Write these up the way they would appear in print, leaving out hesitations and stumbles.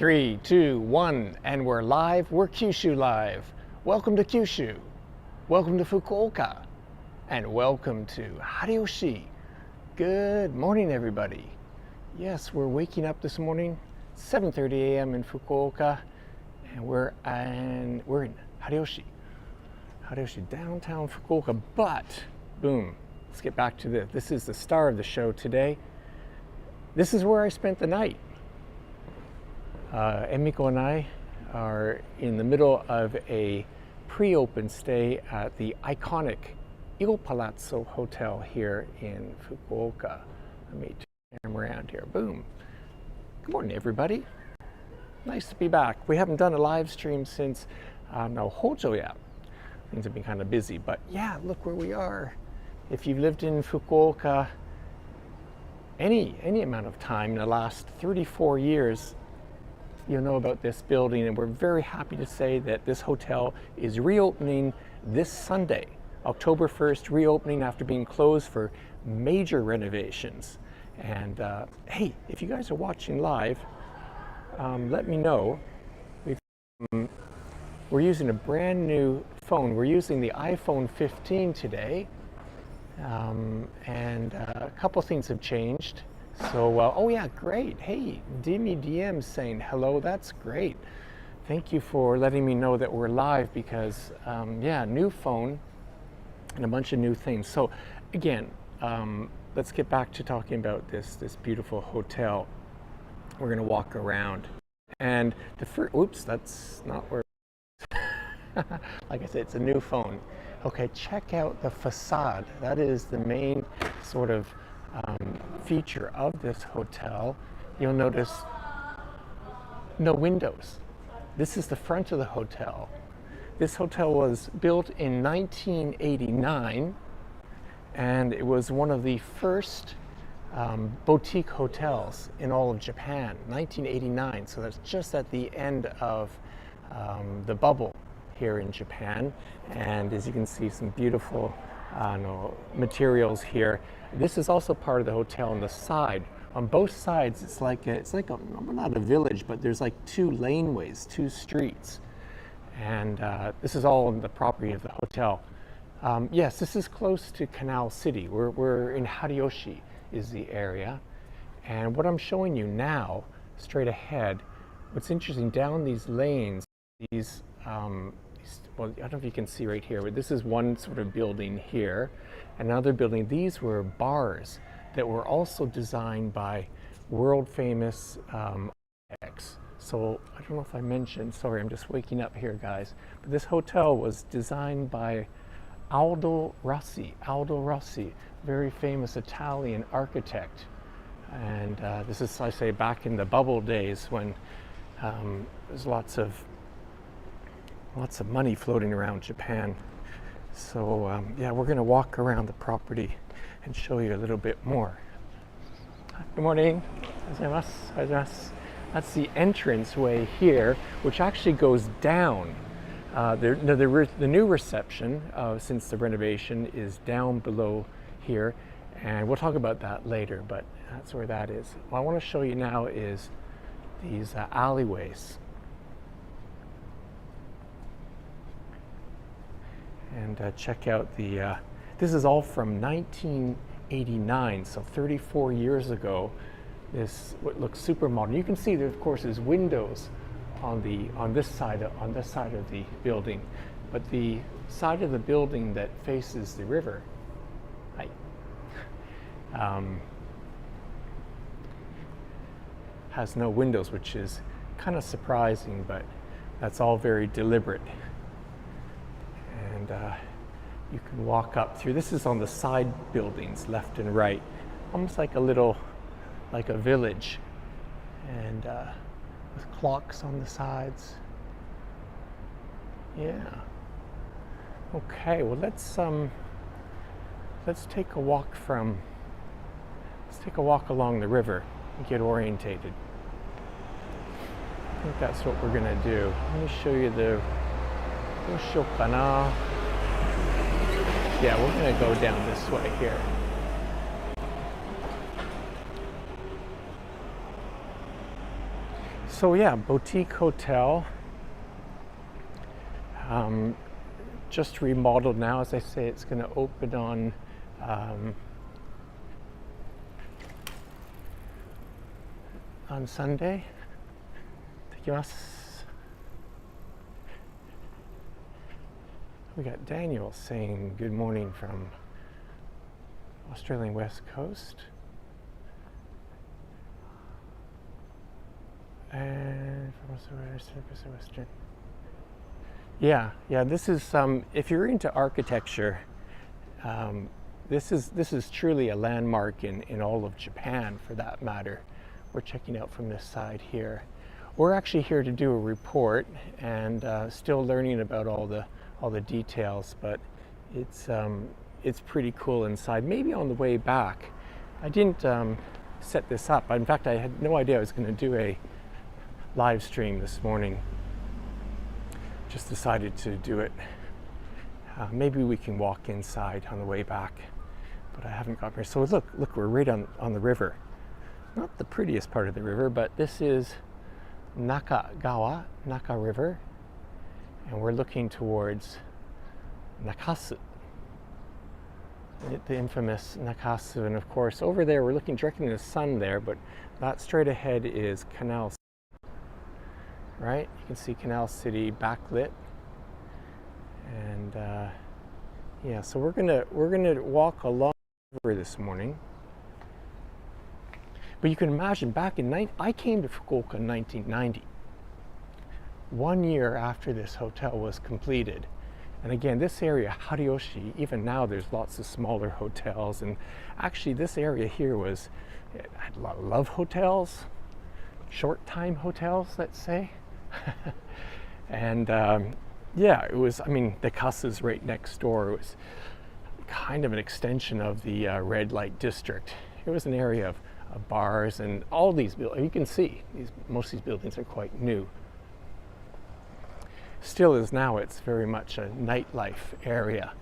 3, 2, 1, and we're live. We're Kyushu live. Welcome to Kyushu. Welcome to Fukuoka. And welcome to Haruyoshi. Good morning, everybody. Yes, we're waking up this morning, 7:30 a.m. in Fukuoka, and we're in Haruyoshi. Haruyoshi, downtown Fukuoka, but boom, let's get back to this. This is the star of the show today. This is where I spent the night. Emiko and I are in the middle of a pre-open stay at the iconic Il Palazzo Hotel here in Fukuoka. Let me turn around here. Boom. Good morning, everybody. Nice to be back. We haven't done a live stream since Hojo yet. Things have been kind of busy, but yeah, look where we are. If you've lived in Fukuoka any amount of time in the last 34 years, you'll know about this building, and we're very happy to say that this hotel is reopening this Sunday, October 1st, reopening after being closed for major renovations. And hey, if you guys are watching live, let me know. We're using a brand new phone. We're using the iPhone 15 today, and a couple things have changed. So, oh yeah, great. Hey, Dimi DM saying hello. That's great. Thank you for letting me know that we're live because, yeah, new phone and a bunch of new things. So, again, let's get back to talking about this beautiful hotel. We're gonna walk around, and the first. Oops, that's not where. Like I said, it's a new phone. Okay, check out the facade. That is the main sort of feature of this hotel. You'll notice no windows. This is the front of the hotel. This hotel was built in 1989, and it was one of the first boutique hotels in all of Japan, 1989. So that's just at the end of the bubble here in Japan. And as you can see, some beautiful materials here. This is also part of the hotel on the side. On both sides, it's like not a village, but there's like two laneways, two streets. And this is all on the property of the hotel. Yes, this is close to Canal City. We're in Haruyoshi is the area. And what I'm showing you now, straight ahead, what's interesting, down these lanes, well, I don't know if you can see right here, but this is one sort of building here. Another building, these were bars that were also designed by world famous architects. So I don't know if I mentioned, sorry, I'm just waking up here, guys, but this hotel was designed by Aldo Rossi, very famous Italian architect. And this is, I say, back in the bubble days when there's lots of money floating around Japan. So yeah, we're going to walk around the property and show you a little bit more. Good morning. That's the entrance way here, which actually goes down. The new reception, since the renovation, is down below here, and we'll talk about that later, but that's where that is. What I want to show you now is these alleyways. And check out the, this is all from 1989, so 34 years ago. This, what looks super modern. You can see there, of course, there's windows on this side of the building, but the side of the building that faces the river, has no windows, which is kind of surprising, but that's all very deliberate. And you can walk up through. This is on the side buildings, left and right, almost like a village, and with clocks on the sides. Yeah. Okay. Well, let's take a walk along the river and get orientated. I think that's what we're gonna do. Let me show you the. Yeah, we're going to go down this way here. So yeah, boutique hotel. Just remodeled now. As I say, it's going to open on Sunday. Takimasu. We got Daniel saying good morning from Australian West Coast. And from Western. Yeah, this is if you're into architecture, this is truly a landmark in all of Japan, for that matter. We're checking out from this side here. We're actually here to do a report, and still learning about all the details, but it's pretty cool inside. Maybe on the way back. I didn't set this up. In fact, I had no idea I was going to do a live stream this morning. Just decided to do it. Maybe we can walk inside on the way back, but I haven't got here. So look, we're right on the river. Not the prettiest part of the river, but this is Naka River, and we're looking towards Nakasu, the infamous Nakasu. And of course, over there, we're looking directly in the sun there, but that straight ahead is Canal City. Right, you can see Canal City backlit, and yeah. So we're gonna walk along the river this morning. But you can imagine, back in I came to Fukuoka in 1990, 1 year after this hotel was completed. And again, this area, Haruyoshi, even now there's lots of smaller hotels, and actually this area here had a lot of love hotels, short time hotels, let's say. And yeah, it was, I mean, the Kasu's right next door. It was kind of an extension of the red light district. It was an area of bars, and all these buildings, you can see, most of these buildings are quite new. Still is now, it's very much a nightlife area.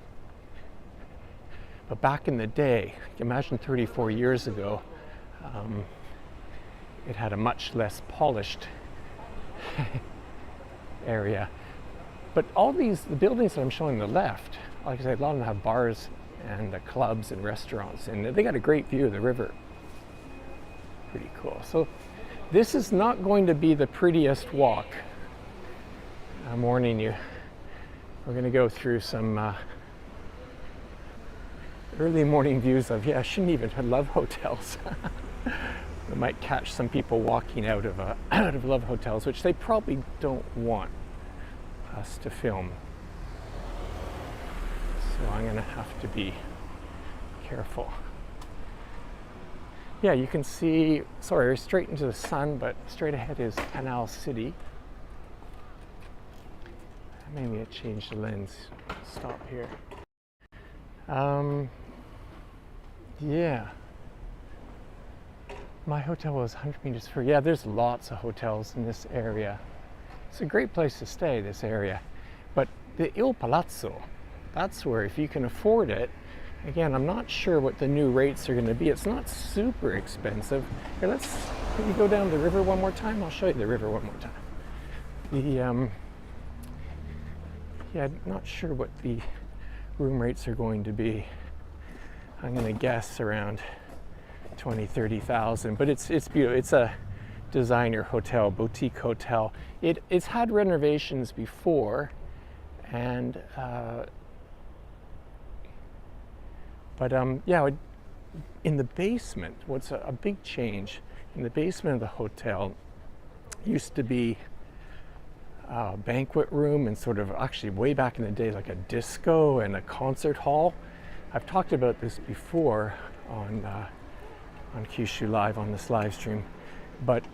But back in the day, imagine 34 years ago, it had a much less polished area. But all the buildings that I'm showing on the left, like I said, a lot of them have bars and clubs and restaurants, and they got a great view of the river. Pretty cool. So this is not going to be the prettiest walk. I'm warning you. We're going to go through some early morning views of, I shouldn't even love hotels. We might catch some people walking out of love hotels, which they probably don't want us to film. So I'm going to have to be careful. Yeah, you can see, sorry, we're straight into the sun, but straight ahead is Canal City. Maybe I changed the lens. Stop here. Yeah. My hotel was 100 meters free. Yeah, there's lots of hotels in this area. It's a great place to stay, this area. But the Il Palazzo, that's where, if you can afford it, again, I'm not sure what the new rates are going to be. It's not super expensive. Here, can you go down the river one more time? I'll show you the river one more time. Yeah, I'm not sure what the room rates are going to be. I'm going to guess around 20,000-30,000, but it's beautiful. It's a designer hotel, boutique hotel. It's had renovations before, and yeah, in the basement, what's a big change in the basement of the hotel used to be a banquet room, and sort of, actually way back in the day, like a disco and a concert hall. I've talked about this before on Kyushu Live, on this live stream. But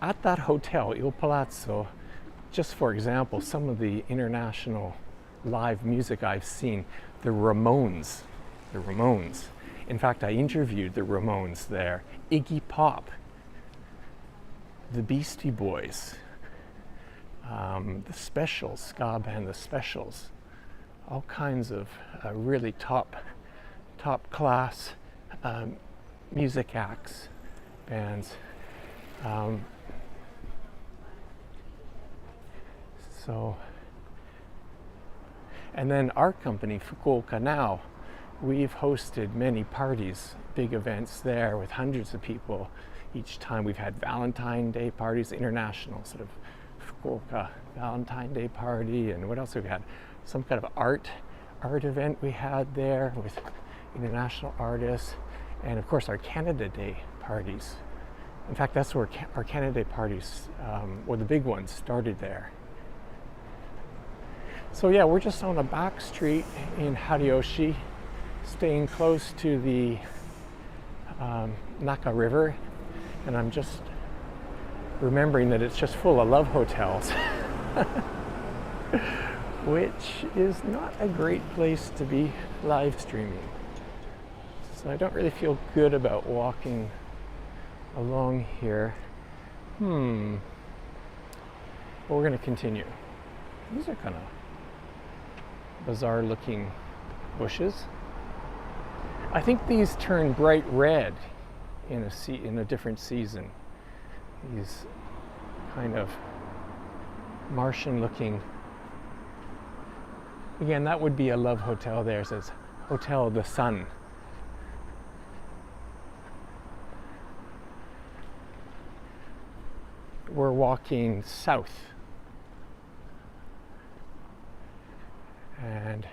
at that hotel, Il Palazzo, just for example, some of the international live music I've seen, the Ramones. In fact, I interviewed the Ramones there, Iggy Pop, the Beastie Boys, the Specials, ska band, the Specials, all kinds of really top class music acts, bands. So, and then our company, Fukuoka Now, we've hosted many parties, big events there with hundreds of people each time. We've had Valentine's Day parties, international sort of Fukuoka Valentine's Day party, and what else have we had? Some kind of art event we had there with international artists, and of course our Canada Day parties. In fact, that's where our Canada Day parties, or the big ones, started there. So yeah, we're just on a back street in Haruyoshi, staying close to the Naka River, and I'm just remembering that it's just full of love hotels, which is not a great place to be live streaming. So I don't really feel good about walking along here. But we're going to continue. These are kind of bizarre looking bushes. I think these turn bright red in a different season. These kind of Martian looking. Again, that would be a love hotel there. It says Hotel the Sun. We're walking south, and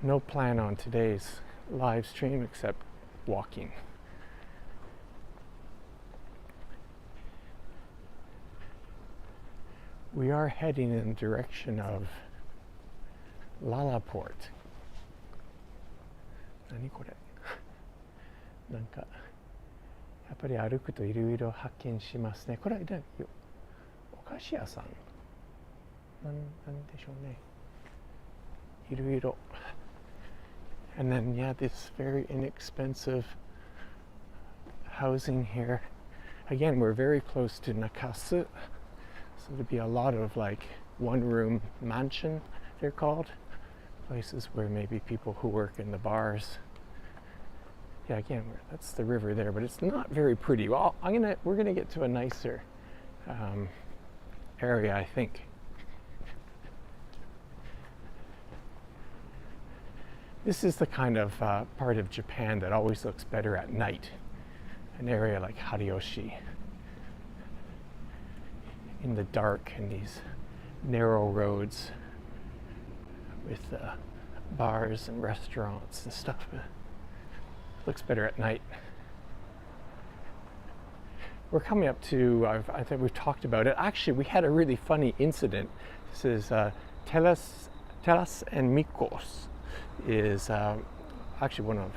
no plan on today's live stream except walking. We are heading in the direction of Lalaport. 何これなんかやっぱり歩くといろいろ発見しますね。これはお菓子屋さんなんでしょうね。いろいろ。And then yeah, this very inexpensive housing here. Again, we're very close to Nakasu, so there'd be a lot of like one-room mansion, they're called, places where maybe people who work in the bars. Yeah, again, that's the river there, but it's not very pretty. Well, we're gonna get to a nicer area, I think. This is the kind of part of Japan that always looks better at night. An area like Haruyoshi, in the dark, and these narrow roads with bars and restaurants and stuff. Looks better at night. We're coming up to, I think we've talked about it. Actually, we had a really funny incident. This is Teras and Mikos is actually one of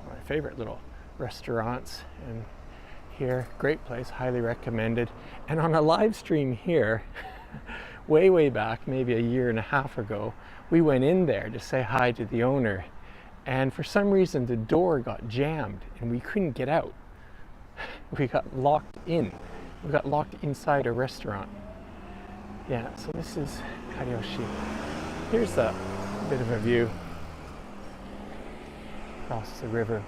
my favorite little restaurants, and here, great place, highly recommended. And on a live stream here, way back, maybe a year and a half ago, we went in there to say hi to the owner, and for some reason the door got jammed and we couldn't get out. We got locked in. We got locked inside a restaurant. Yeah, so this is Haruyoshi. Here's a bit of a view across the river.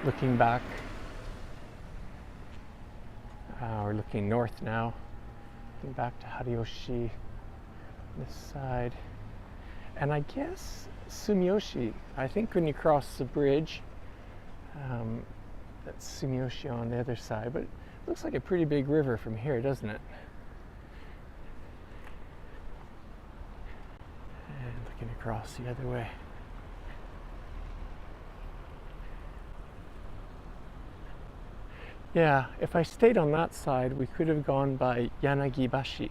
Looking back, we're looking north now, looking back to Haruyoshi, this side. And I guess Sumiyoshi, I think when you cross the bridge, that's Sumiyoshi on the other side, but it looks like a pretty big river from here, doesn't it? And looking across the other way. Yeah, if I stayed on that side, we could have gone by Yanagibashi.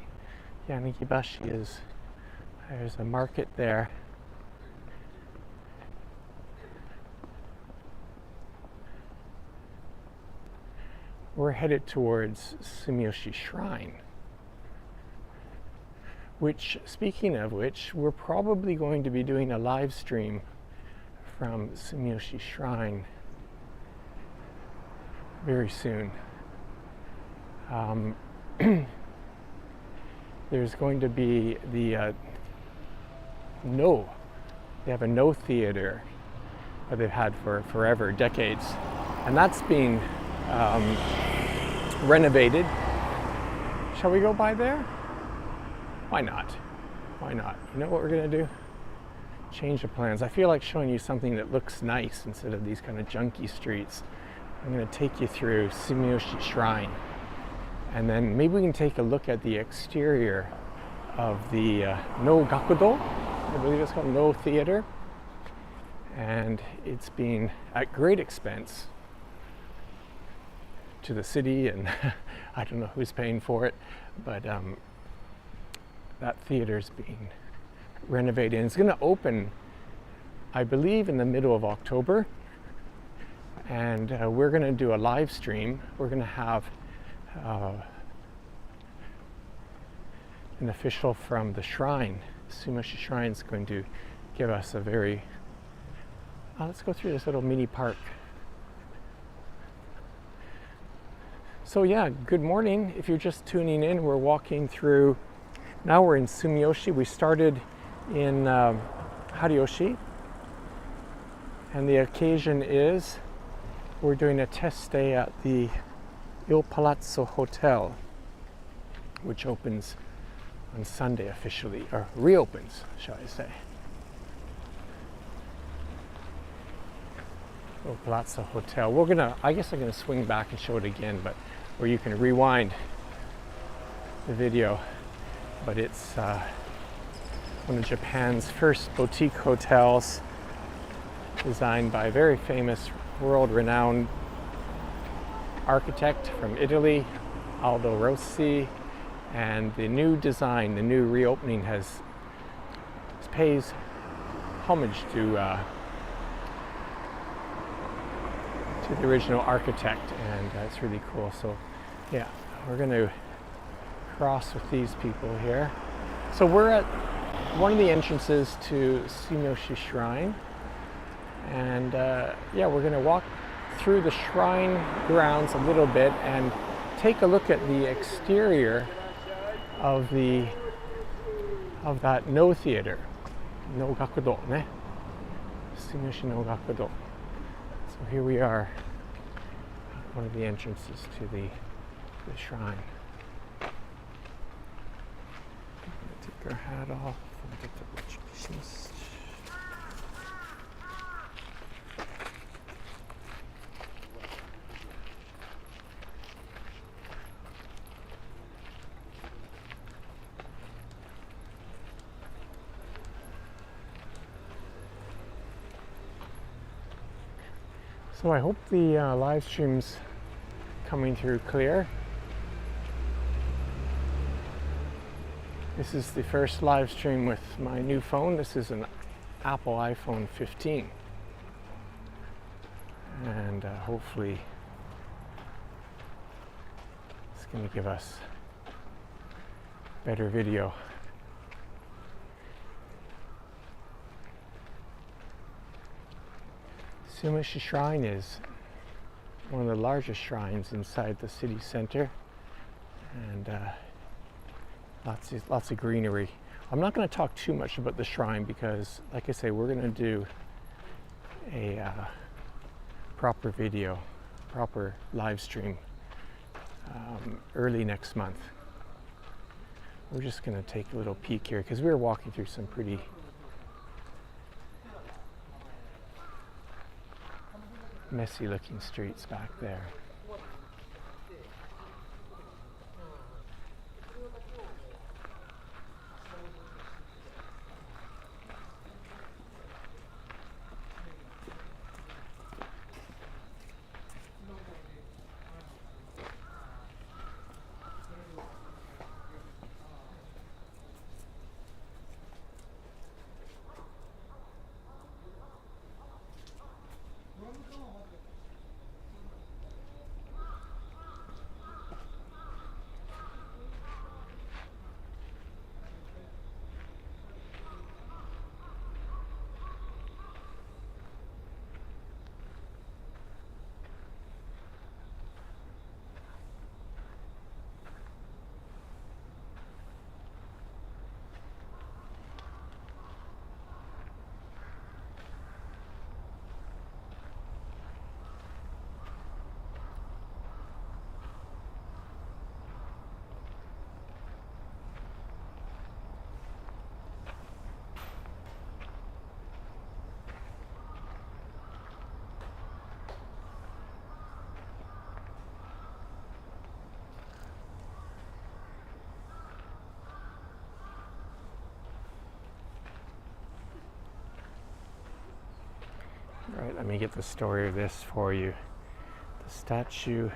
Yanagibashi is, there's a market there. We're headed towards Sumiyoshi Shrine, which, speaking of which, we're probably going to be doing a live stream from Sumiyoshi Shrine very soon. There's going to be the they have a No theater that they've had for forever, decades, and that's being renovated. Shall we go by there? Why not? Why not? You know what we're gonna do? Change the plans. I feel like showing you something that looks nice instead of these kind of junky streets. I'm gonna take you through Sumiyoshi Shrine, and then maybe we can take a look at the exterior of the No Gakudo, I believe it's called No Theater, and it's been at great expense to the city, and I don't know who's paying for it, but that theater's being renovated, and it's going to open, I believe, in the middle of October, and we're going to do a live stream. We're going to have an official from the shrine. Sumiyoshi Shrine is going to give us a very let's go through this little mini park. So yeah, good morning. If you're just tuning in, we're walking through, now we're in Sumiyoshi. We started in Haruyoshi, and the occasion is we're doing a test stay at the Il Palazzo Hotel, which opens on Sunday officially, or reopens, shall I say. Il Palazzo Hotel. We're gonna, I guess I'm gonna swing back and show it again, but or you can rewind the video. But it's one of Japan's first boutique hotels, designed by a very famous, world-renowned architect from Italy, Aldo Rossi. And the new design, the new reopening pays homage to the original architect, and it's really cool. So yeah, we're going to cross with these people here. So we're at one of the entrances to Sumiyoshi Shrine, and yeah, we're going to walk through the shrine grounds a little bit and take a look at the exterior of that No Theater, No Gakudo, ne? Sumiyoshi No Gakudo. So here we are, one of the entrances to the shrine. Take our hat off. So I hope the live stream's coming through clear. This is the first live stream with my new phone. This is an Apple iPhone 15. And hopefully it's going to give us better video. Sumiyoshi Shrine is one of the largest shrines inside the city center, and lots of greenery. I'm not going to talk too much about the shrine because, like I say, we're going to do a proper video, proper live stream early next month. We're just going to take a little peek here because we were walking through some pretty messy looking streets back there. All right, let me get the story of this for you. The statue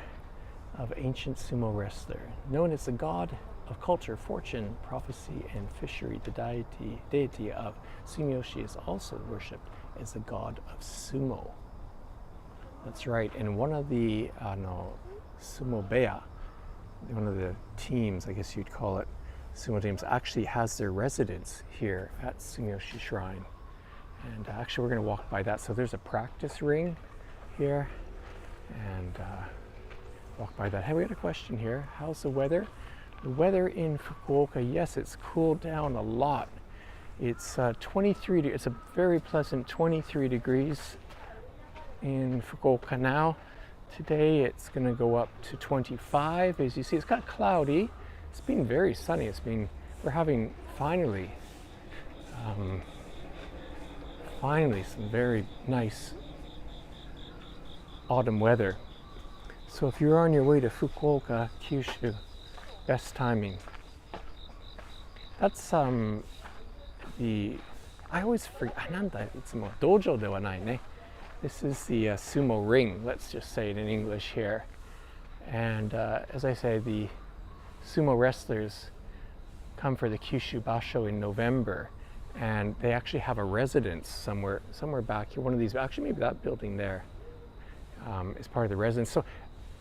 of ancient sumo wrestler, known as the god of culture, fortune, prophecy, and fishery. The deity of Sumiyoshi is also worshipped as the god of sumo. That's right, and one of the sumo beya, one of the teams, I guess you'd call it, sumo teams, actually has their residence here at Sumiyoshi Shrine. And actually we're going to walk by that. So there's a practice ring here, and walk by that. Hey, we got a question here. How's the weather? The weather in Fukuoka, yes, it's cooled down a lot. It's 23, it's a very pleasant 23 degrees in Fukuoka Now. Today it's going to go up to 25. As you see, it's got cloudy. It's been very sunny. We're having finally some very nice autumn weather. So if you're on your way to Fukuoka, Kyushu, best timing. That's I always forget, dojo de wa nai ne. This is the sumo ring, let's just say it in English here. And as I say, the sumo wrestlers come for the Kyushu Basho in November, and they actually have a residence somewhere back here. One of these, actually maybe that building there is part of the residence. So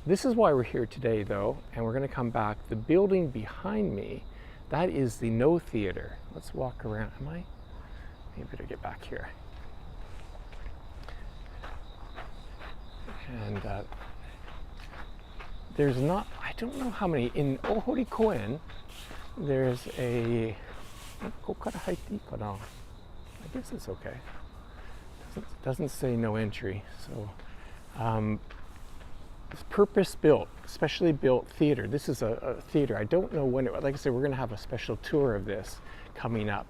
this is why we're here today, though, and we're going to come back. The building behind me, that is the No Theater. Let's walk around. Maybe better get back here. And there's not, I don't know how many, in Ohori Koen, there's a, I guess it's okay. Doesn't say no entry, so it's purpose-built, specially built theater. This is a theater. I don't know when like I said, we're going to have a special tour of this coming up,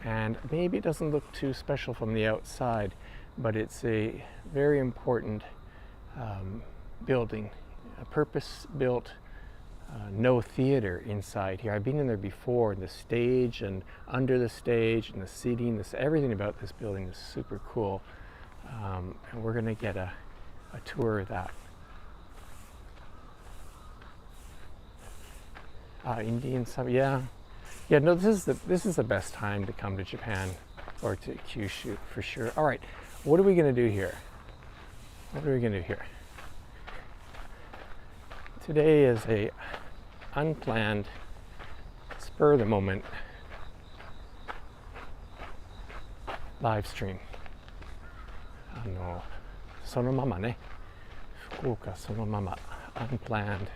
and maybe it doesn't look too special from the outside, but it's a very important building, a purpose-built no theater inside here. I've been in there before, and the stage and under the stage and the seating, everything about this building is super cool, and we're going to get a tour of that. Indian summer, yeah. No, this is the best time to come to Japan, or to Kyushu for sure. All right, what are we going to do here? Today is a unplanned, spur of the moment live stream. そのままね、福岡そのまま unplanned.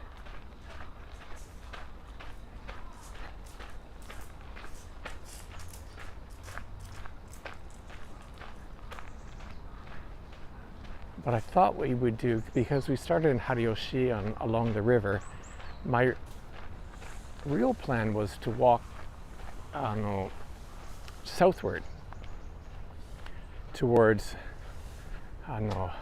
But I thought we would do, because we started in Haruyoshi along the river, my real plan was to walk southward towards Lala,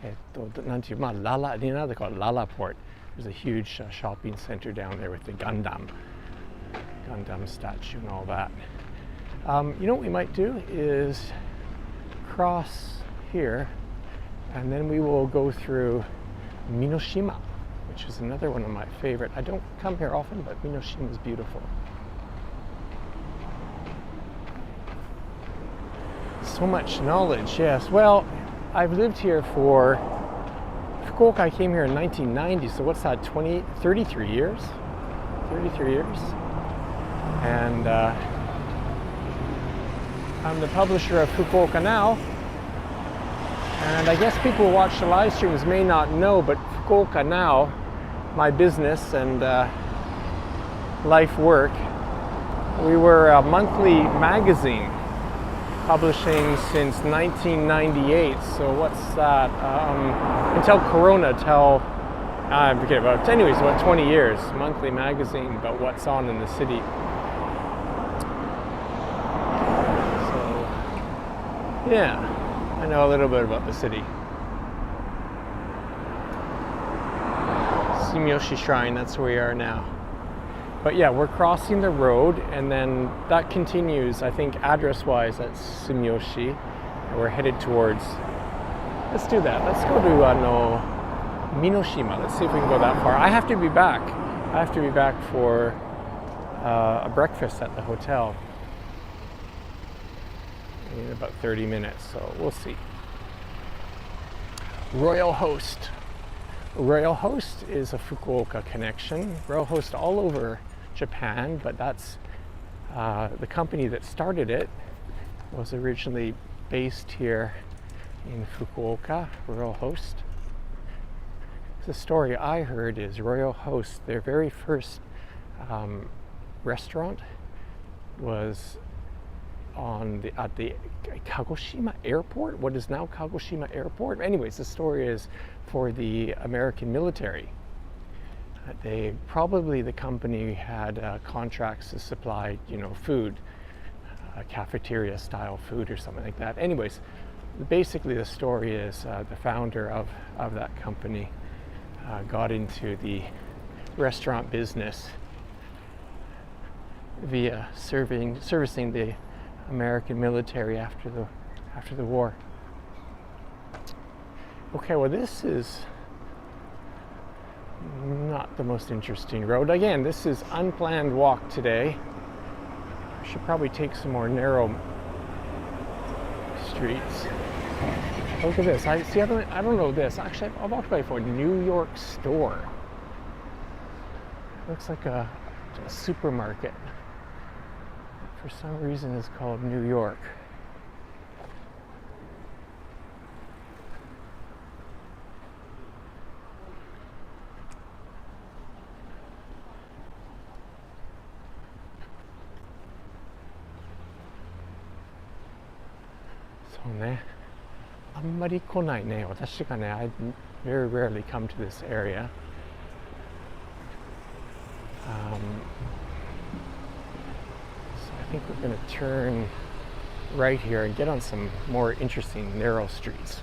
they call it Lala Port. There's a huge shopping center down there with the Gundam statue and all that. You know what we might do is cross here, and then we will go through Minoshima, which is another one of my favorite. I don't come here often, but Minoshima is beautiful. So much knowledge, yes. Well, I've lived here for Fukuoka. I came here in 1990, so what's that, 33 years? 33 years. And I'm the publisher of Fukuoka Now. And I guess people who watch the live streams may not know, but Fukuoka Now, my business and life work, we were a monthly magazine publishing since 1998. So what's that? Until Corona, I forget about. Anyways, about 20 years. Monthly magazine about what's on in the city. So yeah, I know a little bit about the city. Sumiyoshi Shrine, that's where we are now. But yeah, we're crossing the road, and then that continues, I think, address-wise, that's Sumiyoshi, and we're headed towards, let's do that. Let's go to Minoshima. Let's see if we can go that far. I have to be back. I have to be back for a breakfast at the hotel in about 30 minutes, so we'll see. Royal Host. Royal Host is a Fukuoka connection. Royal Host all over Japan, but that's the company that started it was originally based here in Fukuoka, Royal Host. The story I heard is Royal Host, their very first restaurant was at the Kagoshima Airport, what is now Kagoshima Airport. Anyways, the story is for the American military. The company had contracts to supply, food, cafeteria style food or something like that. Anyways, basically the story is the founder of that company got into the restaurant business via servicing the American military after the war. Okay, well, this is not the most interesting road. Again, this is unplanned walk today. I should probably take some more narrow streets. Look at this. I don't know this. Actually, I've walked by before. New York store. Looks like a supermarket. For some reason, it's called New York. I very rarely come to this area. So I think we're going to turn right here and get on some more interesting narrow streets.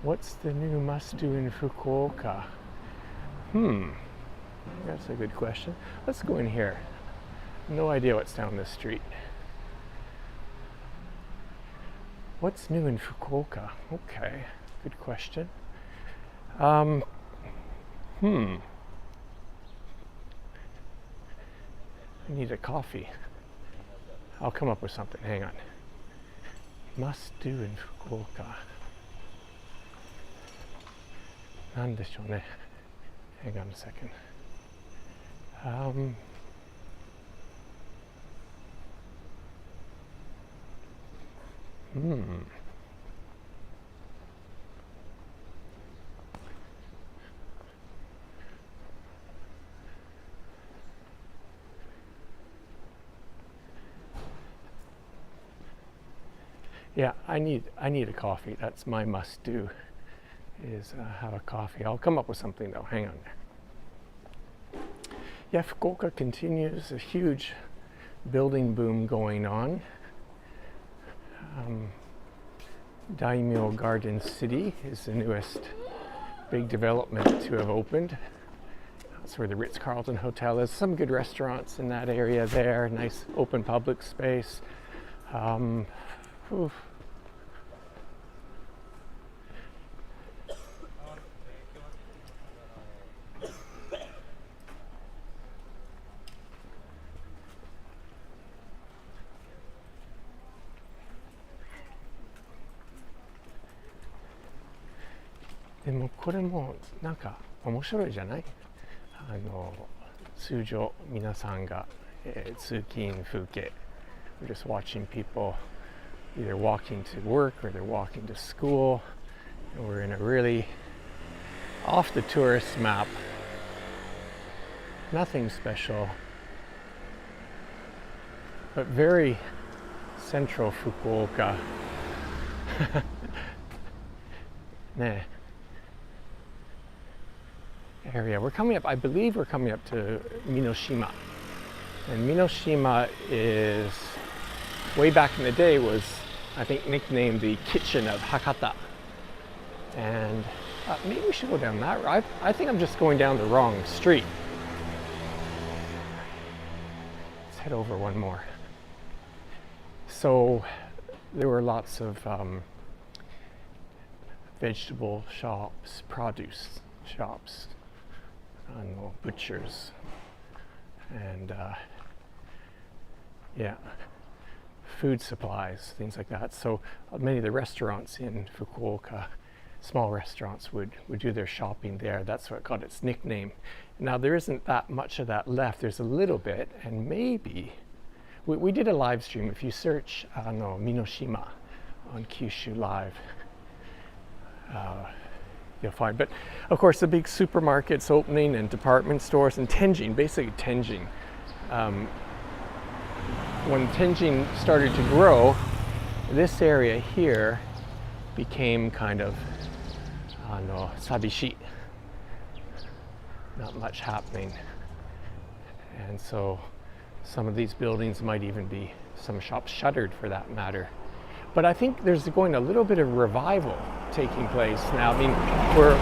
What's the new must-do in Fukuoka? That's a good question. Let's go in here. No idea what's down this street. What's new in Fukuoka? Okay, good question. I need a coffee. I'll come up with something. Hang on. Must do in Fukuoka. なんでしょうね. Hang on a second. Yeah, I need a coffee. That's my must do, is have a coffee. I'll come up with something though. Hang on. Yeah, Fukuoka continues, a huge building boom going on. Daimyo Garden City is the newest big development to have opened. That's where the Ritz-Carlton Hotel is. Some good restaurants in that area there. Nice open public space. Oof.でもこれもなんか面白いじゃない？通常皆さんが、通勤風景 We're just watching people either walking to work or they're walking to school, and we're in a really off the tourist map, nothing special, but very central Fukuoka. ね area. I believe we're coming up to Minoshima. And Minoshima is, way back in the day, was I think nicknamed the kitchen of Hakata. And maybe we should go down that road. I think I'm just going down the wrong street. Let's head over one more. So there were lots of vegetable shops, produce shops, butchers, and yeah, food supplies, things like that. So many of the restaurants in Fukuoka, small restaurants, would do their shopping there. That's what got its nickname. Now there isn't that much of that left. There's a little bit, and maybe we did a live stream. If you search Minoshima on Kyushu Live, you'll find. But of course, the big supermarkets opening and department stores, and Tenjin, basically Tenjin. When Tenjin started to grow, this area here became kind of sabishi. Not much happening. And so some of these buildings might even be, some shops shuttered for that matter. But I think there's going a little bit of revival taking place now. I mean,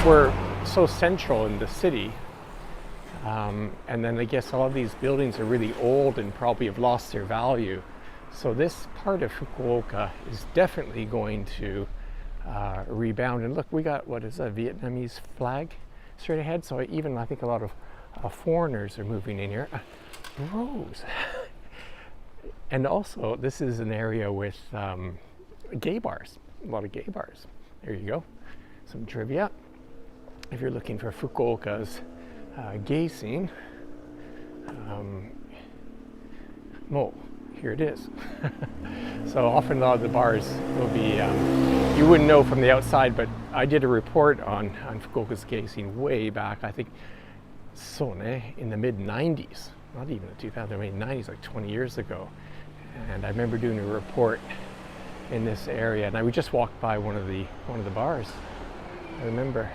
we're so central in the city. And then I guess all of these buildings are really old and probably have lost their value. So this part of Fukuoka is definitely going to rebound. And look, we got, what is a Vietnamese flag straight ahead. So I think a lot of foreigners are moving in here. Bros. And also, this is an area with gay bars, a lot of gay bars. There you go. Some trivia. If you're looking for Fukuoka's gay scene, well, here it is. So often a lot of the bars will be, you wouldn't know from the outside, but I did a report on Fukuoka's gay scene way back, I think, in the mid-90s, not even the 2000s, like 20 years ago. And I remember doing a report in this area, and I would just walk by one of the bars. I remember.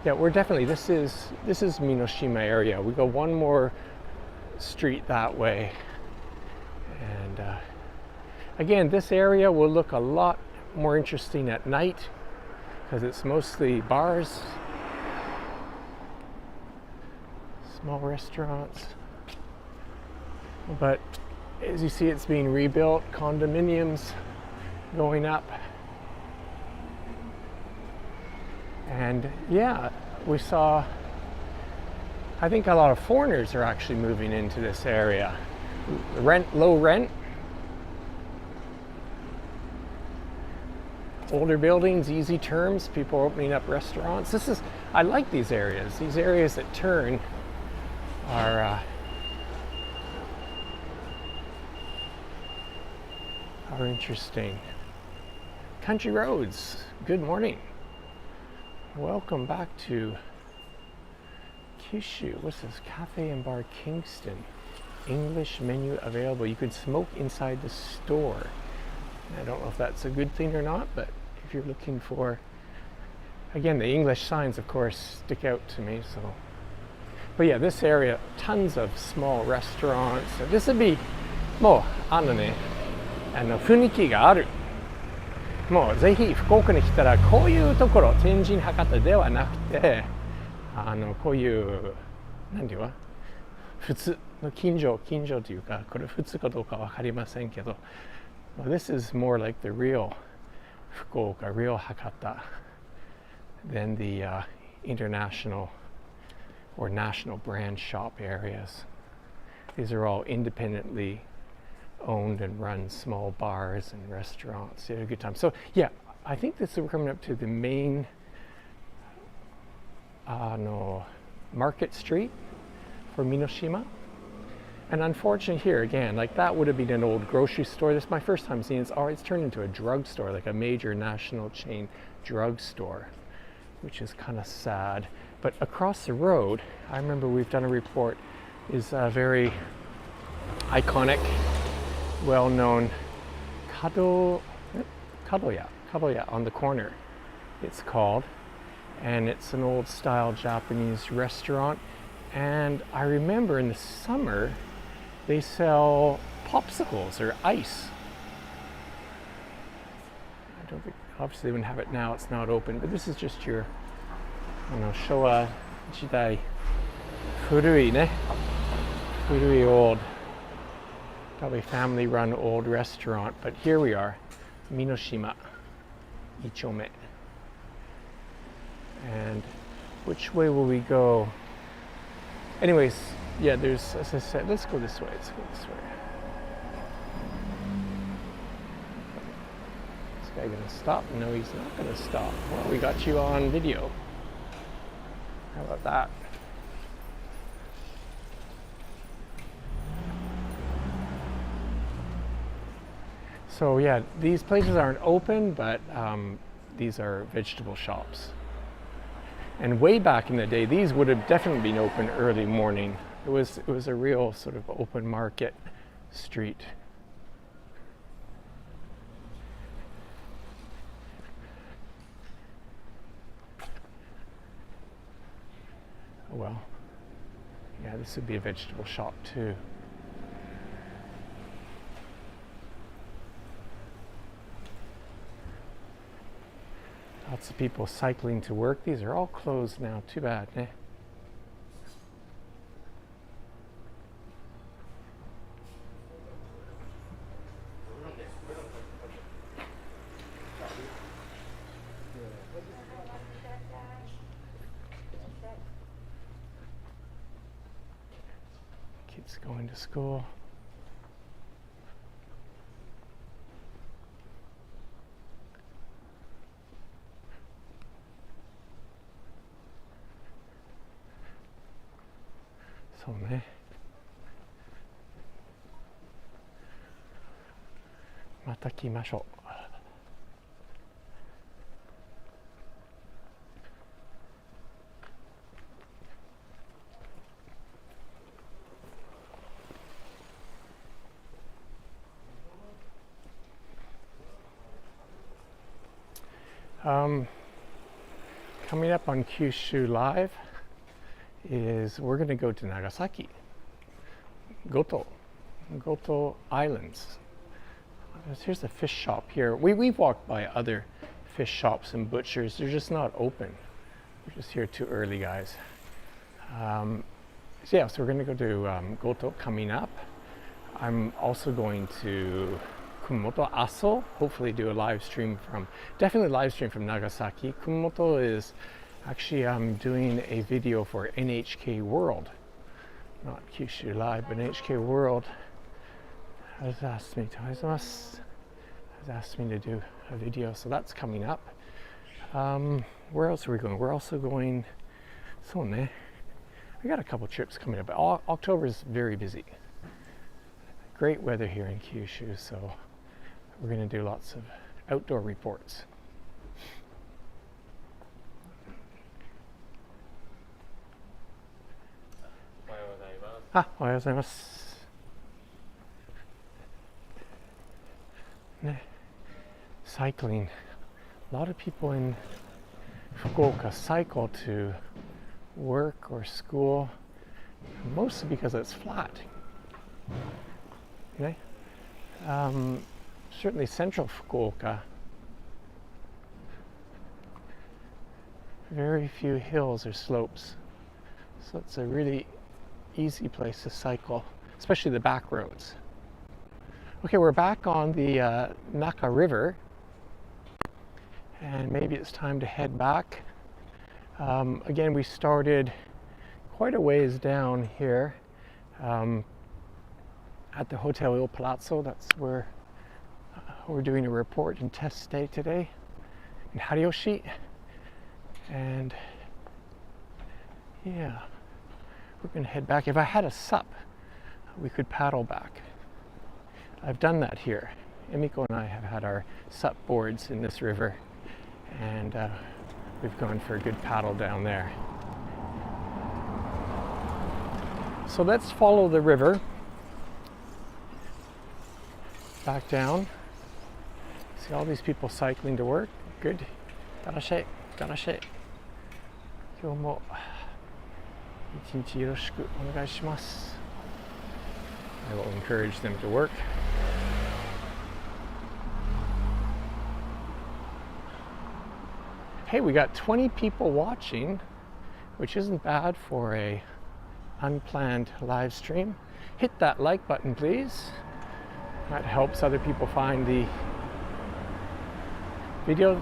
Yeah, we're definitely, this is Minoshima area. We go one more street that way, and again, this area will look a lot more interesting at night because it's mostly bars, small restaurants. But as you see, it's being rebuilt, condominiums going up. And yeah, we saw, I think a lot of foreigners are actually moving into this area. Low rent, older buildings, easy terms, people are opening up restaurants. I like these areas. These areas that turn are interesting. Country roads, good morning. Welcome back to Kyushu. What's this? Cafe and Bar Kingston. English menu available. You could smoke inside the store. I don't know if that's a good thing or not, but if you're looking for, again, the English signs, of course, stick out to me. So, but yeah, this area, tons of small restaurants. So this would be, もう雰囲気がある。もうぜひ福岡に来たらこういうところ、天神博多ではなくて、こういう何て言うわ、普通の近所というか、これ普通かどうかわかりませんけど、this is more like the real Fukuoka, real Hakata, than the international or national brand shop areas. These are all independently owned and run small bars and restaurants. You had a good time. So yeah, I think we're coming up to the main Market Street for Minoshima. And unfortunately here again, like that would have been an old grocery store. This is my first time seeing it. It's turned into a drugstore, like a major national chain drugstore, which is kind of sad. But across the road, I remember we've done a report, is a very iconic, well-known Kadoya on the corner, it's called. And it's an old style Japanese restaurant. And I remember in the summer, they sell popsicles or ice. don't think, obviously they wouldn't have it now, it's not open, but this is just your, I don't know, Showa Jidai, Furui ne, Furui old, probably family run old restaurant, but here we are, Minoshima, Ichome. And which way will we go? Anyways, yeah, there's, as I said, let's go this way, let's go this way. Is this guy gonna stop? No, he's not gonna stop. Well, we got you on video. How about that? So yeah, these places aren't open, but these are vegetable shops. And way back in the day, these would have definitely been open early morning. It was a real sort of open market street. Oh well. Yeah, this would be a vegetable shop too. Lots of people cycling to work. These are all closed now. Too bad, eh? Kids going to school. Soね。また来ましょう。Coming up on Kyushu Live is we're going to go to Nagasaki, Goto Islands. Here's a fish shop here. We've walked by other fish shops and butchers. They're just not open. We're just here too early, guys. So yeah, so we're going to go to Goto coming up. I'm also going to Kumamoto Aso, hopefully do a live stream from, definitely live stream from Nagasaki. Kumamoto is actually, I'm doing a video for NHK World, not Kyushu Live, but NHK World has asked me to do a video, so that's coming up. Where else are we going? We're also going, so ne, we got a couple trips coming up, but October is very busy. Great weather here in Kyushu, so we're going to do lots of outdoor reports. Ah, おはようございます。ね、cycling. A lot of people in Fukuoka cycle to work or school, mostly because it's flat. Okay? Certainly central Fukuoka, very few hills or slopes, so it's a really easy place to cycle, especially the back roads. Okay, we're back on the Naka River, and maybe it's time to head back. Again, we started quite a ways down here at the Hotel Il Palazzo. That's where we're doing a report and test stay today in Haruyoshi. And yeah, we're going to head back. If I had a sup, we could paddle back. I've done that here. Emiko and I have had our sup boards in this river, and we've gone for a good paddle down there. So let's follow the river back down. See all these people cycling to work. Good. Garashe, garashe. 今日も一日よろしくお願いします。I will encourage them to work. Hey, we got 20 people watching, which isn't bad for a unplanned live stream. Hit that like button, please. That helps other people find the video.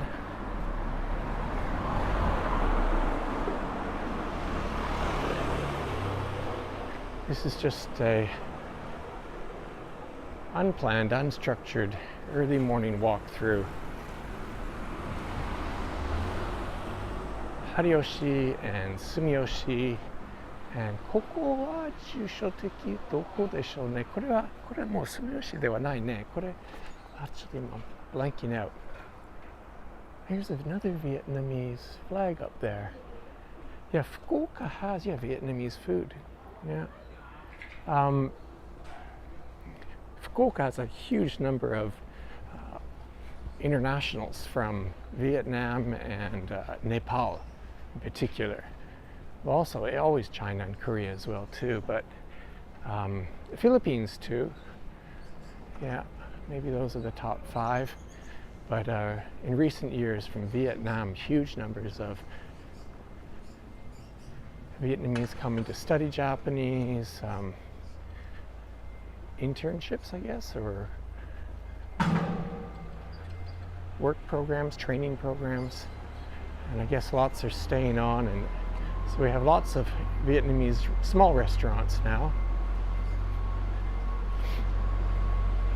This is just a unplanned, unstructured, early morning walk through Haruyoshi and Sumiyoshi. And ここは住所的どこでしょうね。これもうSumiyoshiではないね。ちょっと今 blanking out. Here's another Vietnamese flag up there. Yeah, Fukuoka has Vietnamese food. Yeah. Fukuoka has a huge number of internationals from Vietnam and Nepal in particular. Well, also always China and Korea as well too, but the Philippines too. Yeah, maybe those are the top 5. But in recent years from Vietnam, huge numbers of Vietnamese coming to study Japanese, internships, I guess, or work programs, training programs, and I guess lots are staying on, and so we have lots of Vietnamese small restaurants now,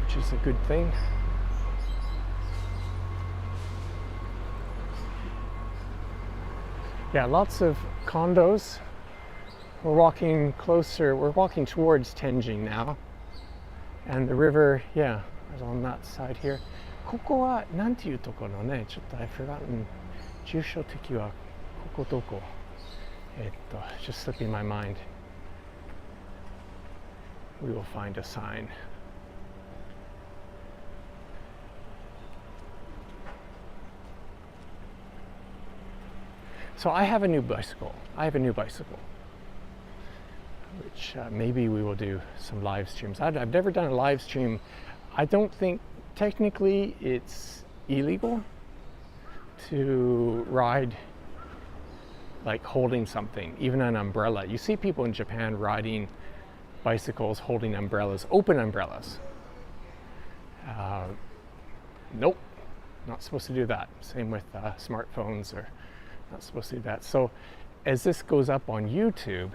which is a good thing. Yeah, lots of condos. We're walking towards Tenjin now. And the river, yeah, is on that side here. ここはなんていうところね、ちょっと I've forgotten. 住所的はここどこ? Just slipping my mind. We will find a sign. So I have a new bicycle. Which maybe we will do some live streams. I've never done a live stream. I don't think technically it's illegal to ride like holding something, even an umbrella. You see people in Japan riding bicycles holding umbrellas, open umbrellas. Nope, not supposed to do that. Same with smartphones, or not supposed to do that. So as this goes up on YouTube,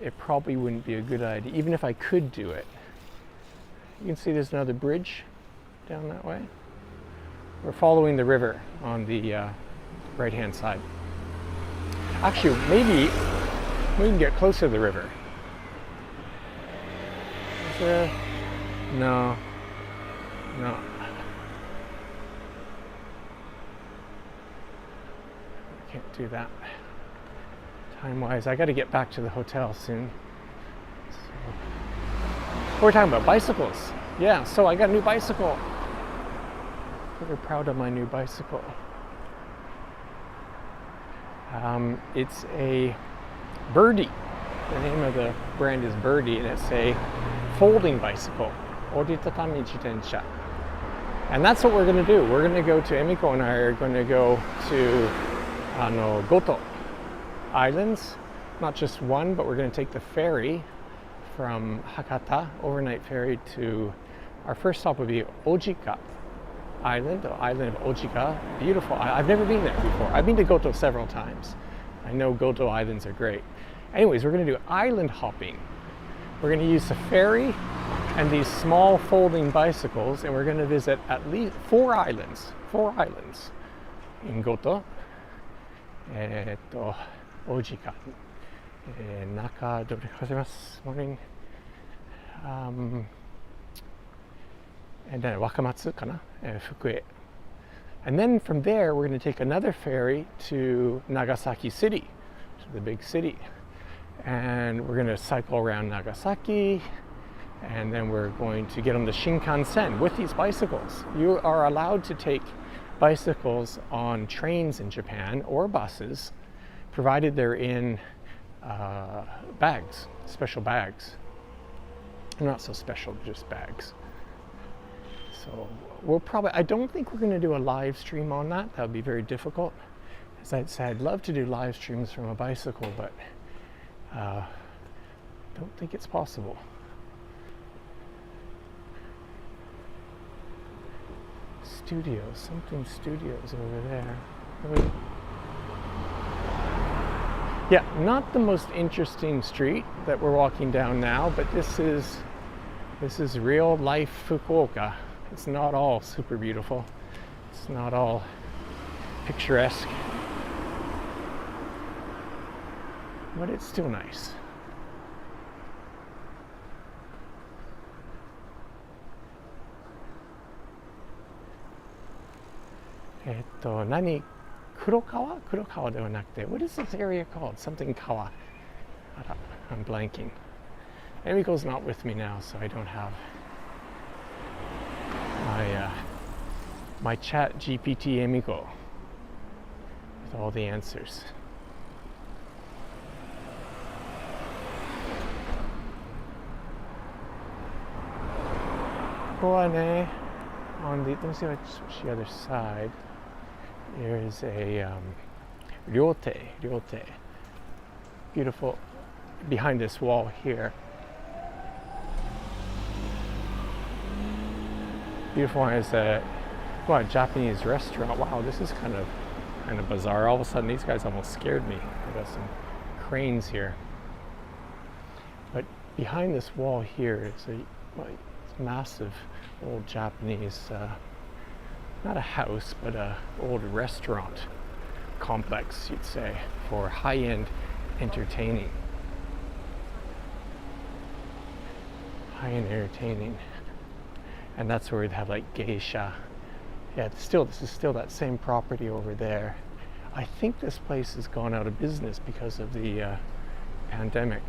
it probably wouldn't be a good idea, even if I could do it. You can see there's another bridge down that way. We're following the river on the right-hand side. Actually, maybe we can get closer to the river. Is there? No. Can't do that. Time-wise, I got to get back to the hotel soon. So, we're talking about bicycles. Yeah, so I got a new bicycle. Very proud of my new bicycle. It's a Birdie. The name of the brand is Birdie, and it's a folding bicycle. Oritatami jitensha. And that's what we're going to do. We're going to go to, Emiko and I are going to go to Goto Islands. Not just one, but we're going to take the ferry from Hakata, overnight ferry, to our first stop would be Ojika Island, the island of Ojika. Beautiful. I've never been there before. I've been to Goto several times. I know Goto Islands are great. Anyways, we're going to do island hopping. We're going to use the ferry and these small folding bicycles, and we're going to visit at least 4 islands in Goto. Ojika. Naka River, morning. And then Wakamatsu kana, Fukue. And then from there, we're going to take another ferry to Nagasaki City, the big city. And we're going to cycle around Nagasaki, and then we're going to get on the Shinkansen with these bicycles. You are allowed to take bicycles on trains in Japan or buses, provided they're in bags, special bags. Not so special, just bags. So we'll probably, I don't think we're going to do a live stream on that. That would be very difficult. As I'd say, I'd love to do live streams from a bicycle, but don't think it's possible. Studios, something studios over there. Yeah, not the most interesting street that we're walking down now, but this is real life Fukuoka. It's not all super beautiful. It's not all picturesque. But it's still nice. Kurokawaではなくて, what is this area called? Something kawa. I'm blanking. Emiko's not with me now, so I don't have my chat GPT Emiko with all the answers. On the, let me see what's the other side. There's a ryote. Beautiful behind this wall here. Beautiful one is a Japanese restaurant. Wow, this is kind of bizarre. All of a sudden, these guys almost scared me. I got some cranes here. But behind this wall here is a massive old Japanese, not a house, but a old restaurant complex, you'd say, for high-end entertaining. High-end entertaining. And that's where we'd have like geisha. Yeah, this is still that same property over there. I think this place has gone out of business because of the pandemic.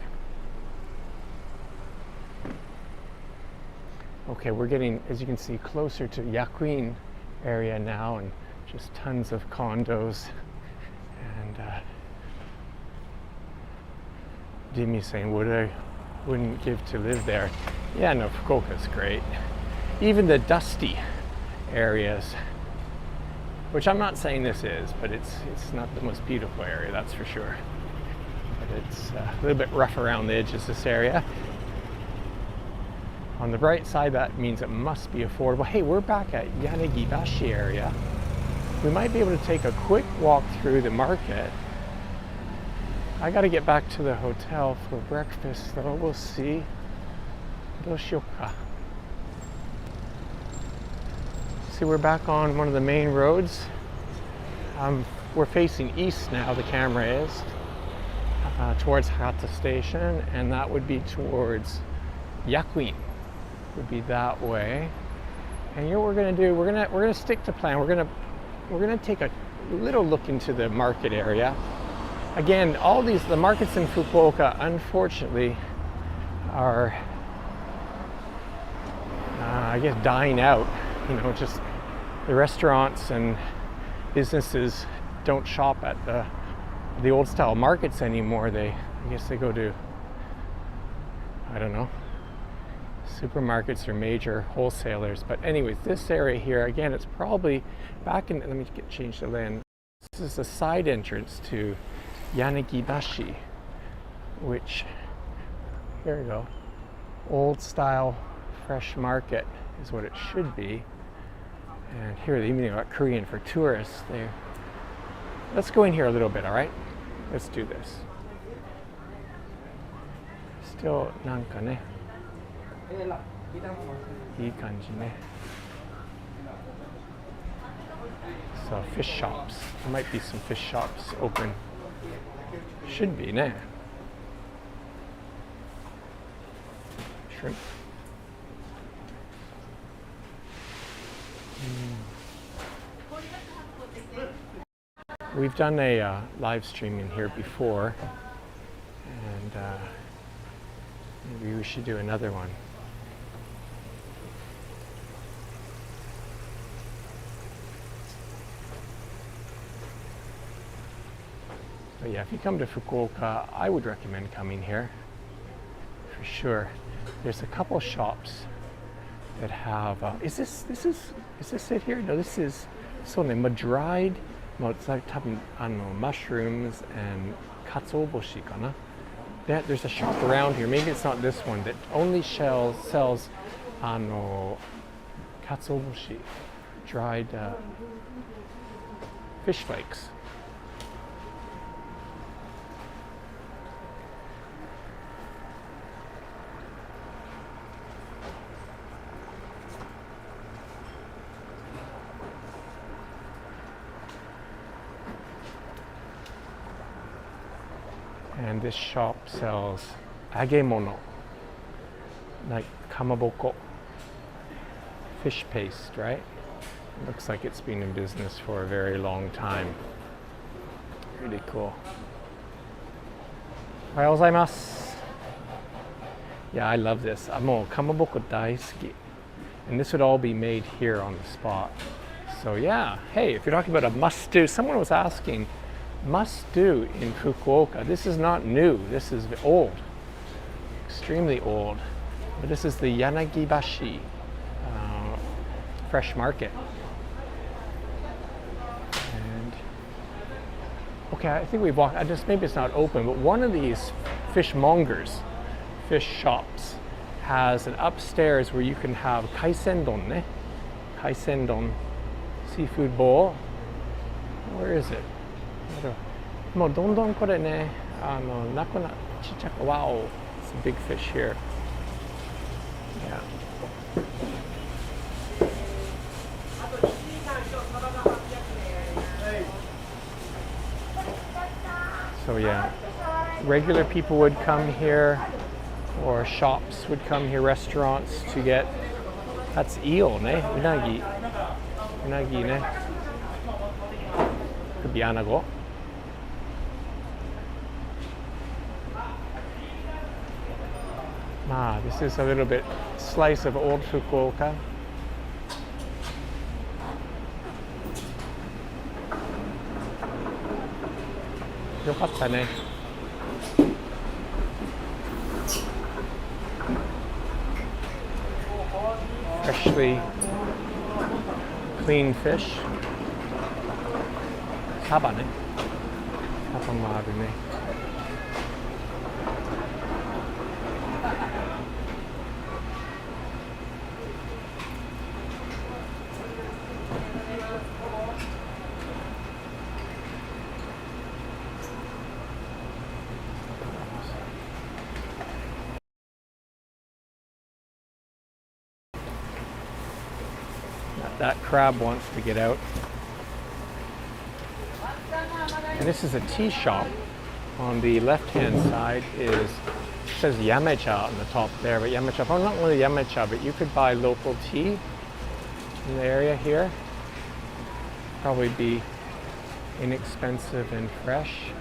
Okay, we're getting, as you can see, closer to Yakuin area now, and just tons of condos. And Dimi saying, wouldn't give to live there. Yeah, no, Fukuoka's great. Even the dusty areas, which I'm not saying this is, but it's not the most beautiful area, that's for sure. But it's a little bit rough around the edges, this area. On the bright side, that means it must be affordable. Hey, we're back at Yanegibashi area. We might be able to take a quick walk through the market. I got to get back to the hotel for breakfast, though. We'll see. Doshoka. See, we're back on one of the main roads. We're facing east now, the camera is, towards Hata Station, and that would be towards Yakuin. Would be that way. And you know what we're gonna do? We're gonna stick to plan. We're gonna take a little look into the market area. Again, all the markets in Fukuoka, unfortunately, are I guess dying out. You know, just the restaurants and businesses don't shop at the old style markets anymore. I guess they go to, I don't know, supermarkets or major wholesalers. But anyways, this area here, again, it's probably back in, let me change the lens. This is a side entrance to Yanegibashi, which, here we go, old style fresh market is what it should be. And here they even got Korean for tourists there. Let's go in here a little bit, all right? Let's do this. Still, nanka ne. いい感じね. So fish shops. There might be some fish shops open. Should be, ne? Shrimp. We've done a live stream in here before, and maybe we should do another one. But yeah, if you come to Fukuoka, I would recommend coming here for sure. There's a couple shops that have. Is this it here? No, this is dried Well, it's like mushrooms and katsuobushi kana. There's a shop around here. Maybe it's not this one that only sells katsuobushi, dried fish flakes. And this shop sells agemono, like kamaboko, fish paste, right? It looks like it's been in business for a very long time. Really cool. Ohayou gozaimasu. Yeah, I love this. Mo kamaboko daisuki. And this would all be made here on the spot. So yeah, hey, if you're talking about a must-do, someone was asking, must-do in Fukuoka. This is not new. This is old, extremely old. But this is the Yanagibashi fresh market. And okay, I think we've walked. Maybe it's not open, but one of these fishmongers, fish shops, has an upstairs where you can have kaisendon, ne? Kaisendon, seafood bowl. Where is it? もうどんどんこれね、なくなちっちゃく、wow, it's a big fish here. Yeah. So yeah, regular people would come here, or shops would come here, restaurants to get. That's eel, ne? Unagi. Unagi, ne? Could be anago. This is a little bit slice of old Fukuoka. Yokatta ne. Freshly clean fish. Saba ne. Saba mo aru ne. That crab wants to get out. And this is a tea shop. On the left-hand side it says yamecha on the top there, but yamecha, well, not really yamecha, but you could buy local tea in the area here. Probably be inexpensive and fresh.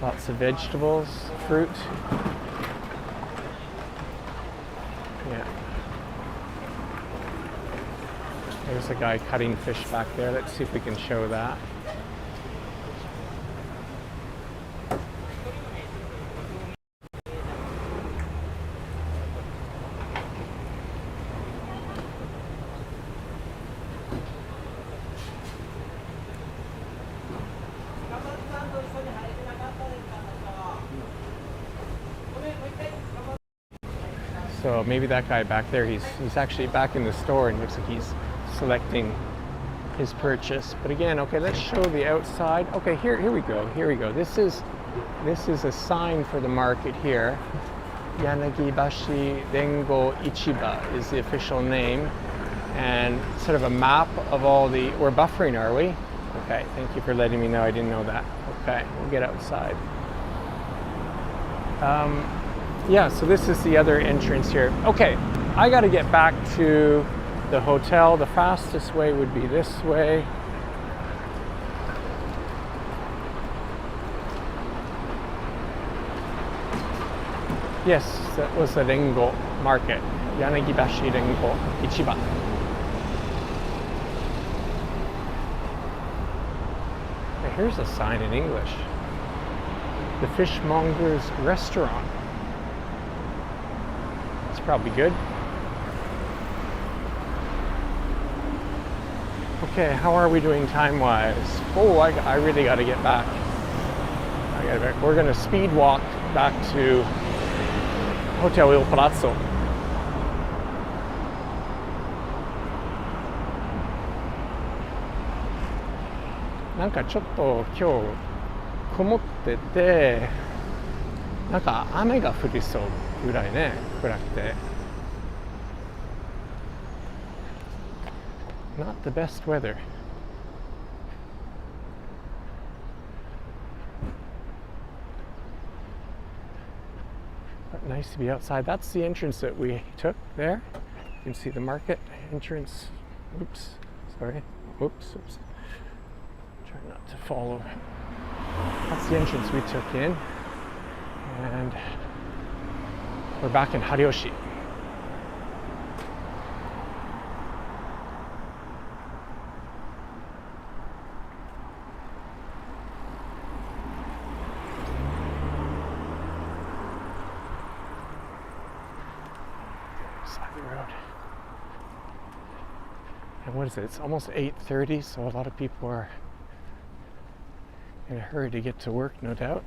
Lots of vegetables, fruit. Yeah. There's a guy cutting fish back there. Let's see if we can show that. So maybe that guy back there, he's actually back in the store and looks like he's selecting his purchase. But again, okay, let's show the outside. Okay, here we go. This is a sign for the market here. Yanagibashi Rengo Ichiba is the official name, and sort of a map of all the. We're buffering, are we? Okay, thank you for letting me know. I didn't know that. Okay, we'll get outside. Yeah, so this is the other entrance here. Okay, I got to get back to the hotel. The fastest way would be this way. Yes, that was the Rengo market. Yanagibashi Rengo Ichiba. Here's a sign in English. The Fishmonger's Restaurant. It's probably good. Okay, how are we doing time-wise? Oh, I really got to get back. We're going to speed walk back to Hotel Il Palazzo. なんかちょっと今日曇ってて、なんか雨が降りそうぐらいね、暗くて。Not the best weather. But nice to be outside. That's the entrance that we took there. You can see the market entrance. Oops, sorry. Oops. Try not to fall over. That's the entrance we took in. And we're back in Haruyoshi. Side of the road. And what is it? It's almost 8:30, so a lot of people are in a hurry to get to work, no doubt.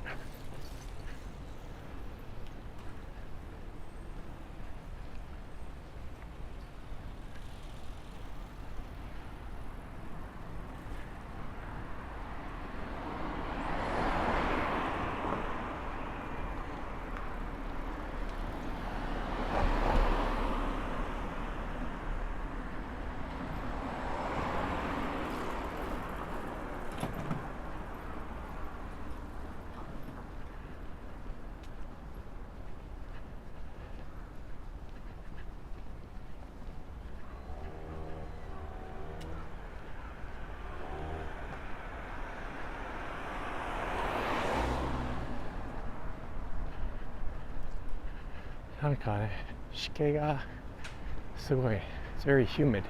It's very humid.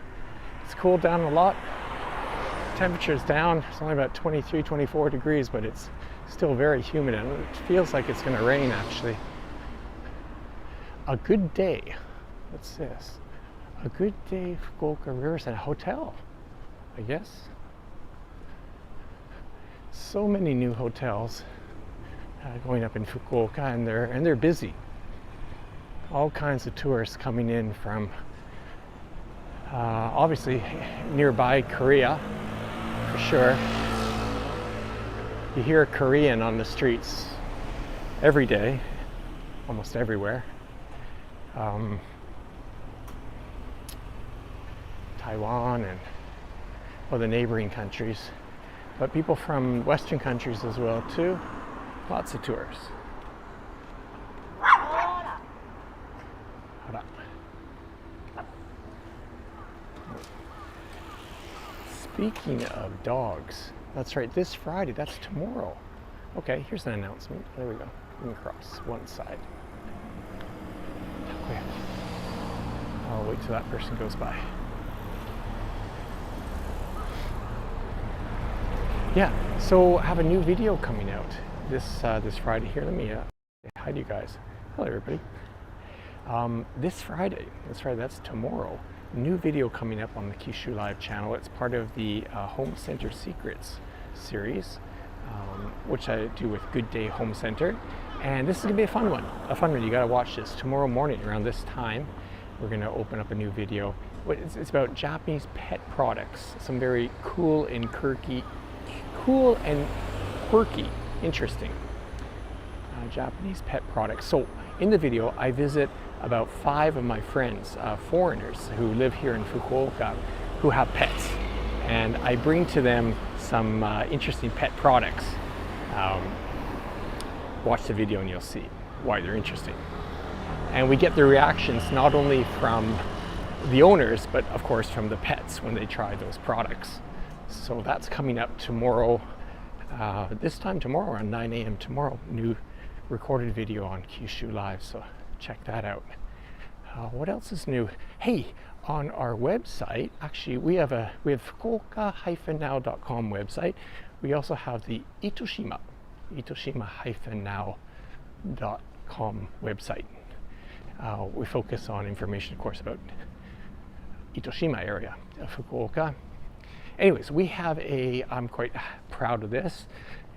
It's cooled down a lot. Temperature's down. It's only about 23, 24 degrees, but it's still very humid and it feels like it's going to rain actually. A good day. What's this? A good day Fukuoka Riverside Hotel, I guess. So many new hotels going up in Fukuoka, and they're busy. All kinds of tourists coming in from obviously nearby Korea, for sure. You hear Korean on the streets every day, almost everywhere. Taiwan and the neighboring countries, but people from Western countries as well too. Lots of tourists. Speaking of dogs, that's right, this Friday, that's tomorrow. Okay, here's an announcement. There we go. We can cross one side. I'll wait till that person goes by. Yeah, so I have a new video coming out this Friday. Here, let me say hi to you guys. Hello, everybody. This Friday, that's tomorrow. New video coming up on the Kyushu Live channel. It's part of the Home Center Secrets series, which I do with Good Day Home Center. And this is gonna be a fun one. You gotta watch this. Tomorrow morning around this time, we're gonna open up a new video. It's about Japanese pet products. Some very cool and quirky, interesting Japanese pet products. So in the video, I visit about 5 of my friends, foreigners who live here in Fukuoka, who have pets, and I bring to them some interesting pet products. Watch the video and you'll see why they're interesting. And we get the reactions not only from the owners, but of course from the pets when they try those products. So that's coming up tomorrow, this time tomorrow around 9 a.m. tomorrow. New recorded video on Kyushu Live, so check that out. What else is new? Hey, on our website, actually we have Fukuoka-now.com website. We also have the ITOSHIMA-now.com website. We focus on information, of course, about ITOSHIMA area of Fukuoka. Anyways, we have I'm quite proud of this,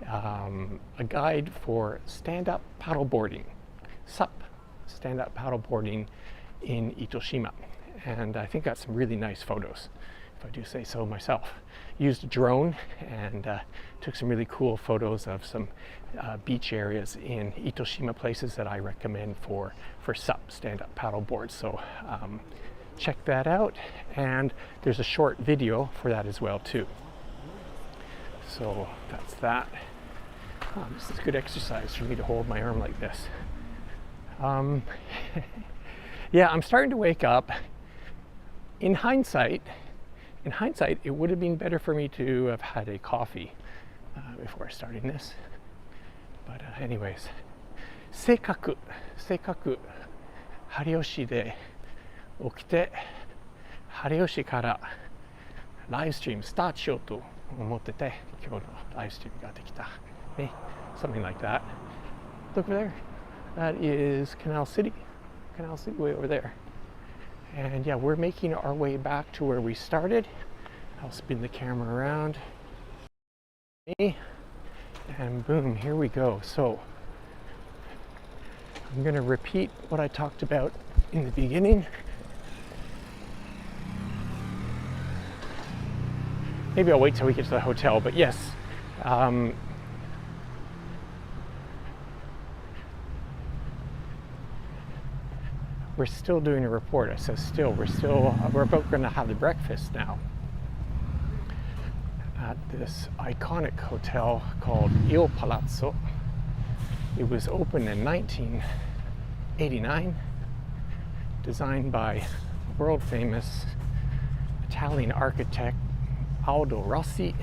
a guide for stand-up paddleboarding, SUP, stand-up paddleboarding in Itoshima. And I think got some really nice photos, if I do say so myself. Used a drone and took some really cool photos of some beach areas in Itoshima, places that I recommend for SUP, stand-up paddleboards. So check that out, and there's a short video for that as well too. So that's that. This is good exercise for me to hold my arm like this. Yeah, I'm starting to wake up. In hindsight, it would have been better for me to have had a coffee before starting this. But anyways, せっかくHaruyoshiで起きて、Haruyoshiからライブストリームスタートしようと思ってて、今日のライブストリームができた。ね、something like that. Look over there. That is Canal City way over there. And yeah, we're making our way back to where we started. I'll spin the camera around. And boom, here we go. So I'm going to repeat what I talked about in the beginning. Maybe I'll wait till we get to the hotel, but yes. We're still doing a report. I said still. We're about going to have the breakfast now at this iconic hotel called Il Palazzo. It was opened in 1989, designed by world famous Italian architect Aldo Rossi,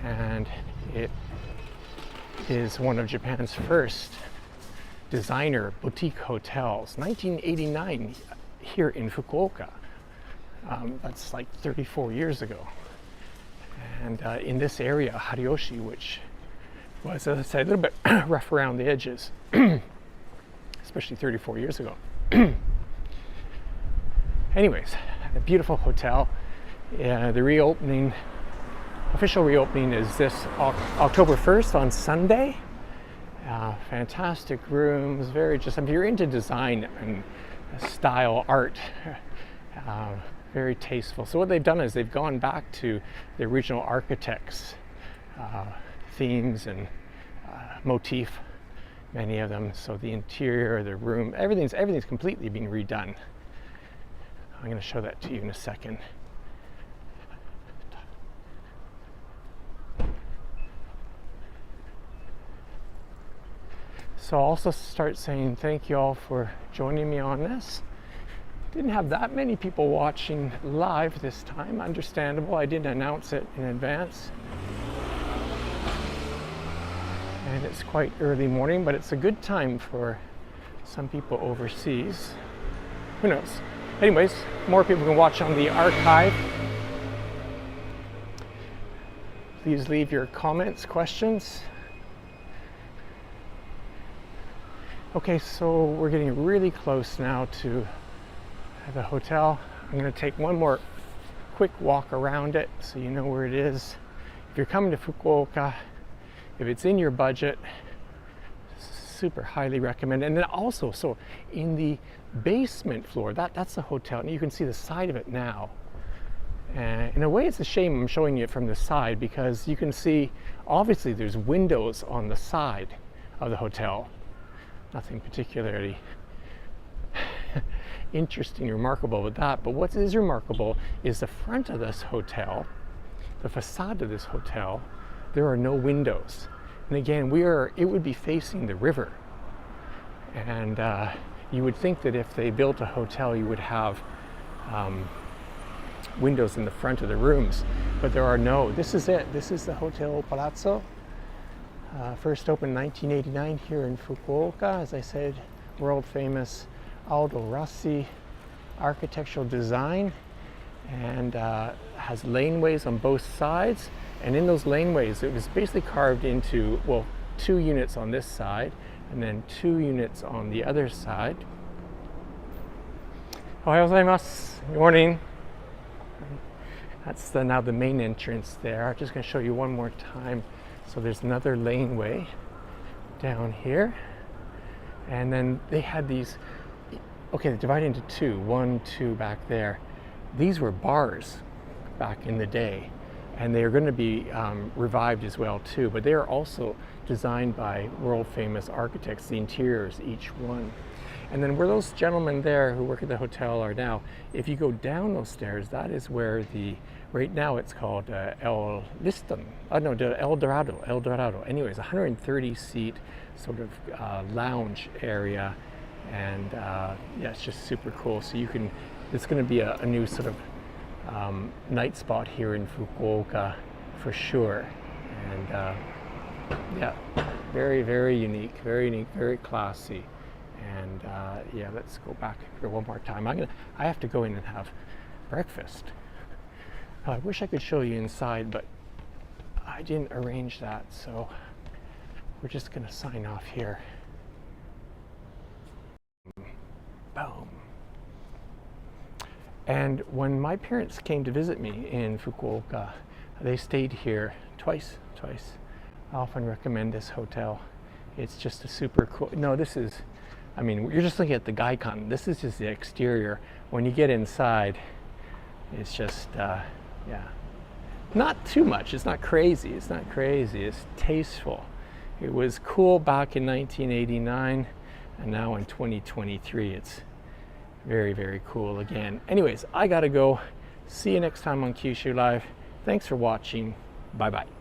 and it is one of Japan's first designer boutique hotels. 1989 here in Fukuoka. That's like 34 years ago. And in this area, Haruyoshi, which was, as I said, a little bit rough around the edges, especially 34 years ago. Anyways, a beautiful hotel. The reopening, official reopening is this October 1st on Sunday. Fantastic rooms, very just, if you're into design and style art, very tasteful. So what they've done is they've gone back to the original architects' themes and motif, many of them. So the interior, the room, everything's completely being redone. I'm going to show that to you in a second. So I'll also start saying thank you all for joining me on this. Didn't have that many people watching live this time, understandable. I didn't announce it in advance. And it's quite early morning, but it's a good time for some people overseas. Who knows? Anyways, more people can watch on the archive. Please leave your comments, questions. Okay, so we're getting really close now to the hotel. I'm going to take one more quick walk around it so you know where it is. If you're coming to Fukuoka, if it's in your budget, super highly recommend. And then also, so in the basement floor, that's the hotel, and you can see the side of it now. And in a way, it's a shame I'm showing you it from the side, because you can see obviously there's windows on the side of the hotel. Nothing particularly interesting, remarkable with that. But what is remarkable is the front of this hotel, the facade of this hotel. There are no windows, and again, it would be facing the river. And you would think that if they built a hotel, you would have windows in the front of the rooms, but there are no. This is it. This is the Hotel Palazzo. First opened in 1989 here in Fukuoka. As I said, world famous Aldo Rossi architectural design, and has laneways on both sides. And in those laneways, it was basically carved into, well, 2 units on this side and then 2 units on the other side. Ohayou gozaimasu. Good morning. That's now the main entrance there. I'm just going to show you one more time. So there's another laneway down here. And then they had these, okay, they're divided into two. One, two back there. These were bars back in the day. And they are going to be revived as well too. But they are also designed by world famous architects, the interiors, each one. And then where those gentlemen there who work at the hotel are now, if you go down those stairs, that is where right now it's called El Liston. No, El Dorado. Anyways, 130 seat sort of lounge area. And yeah, it's just super cool. So you can, it's going to be a new sort of night spot here in Fukuoka for sure. And yeah, very, very unique, very classy. And yeah, let's go back here one more time. I have to go in and have breakfast. I wish I could show you inside, but I didn't arrange that, so we're just gonna sign off here. Boom. And when my parents came to visit me in Fukuoka, they stayed here twice. I often recommend this hotel. It's just a super cool, no, this is, I mean, you're just looking at the Gaikon. This is just the exterior. When you get inside, it's just, yeah. Not too much, it's not crazy, it's tasteful. It was cool back in 1989, and now in 2023, it's very, very cool again. Anyways, I gotta go. See you next time on Kyushu Live. Thanks for watching. Bye-bye.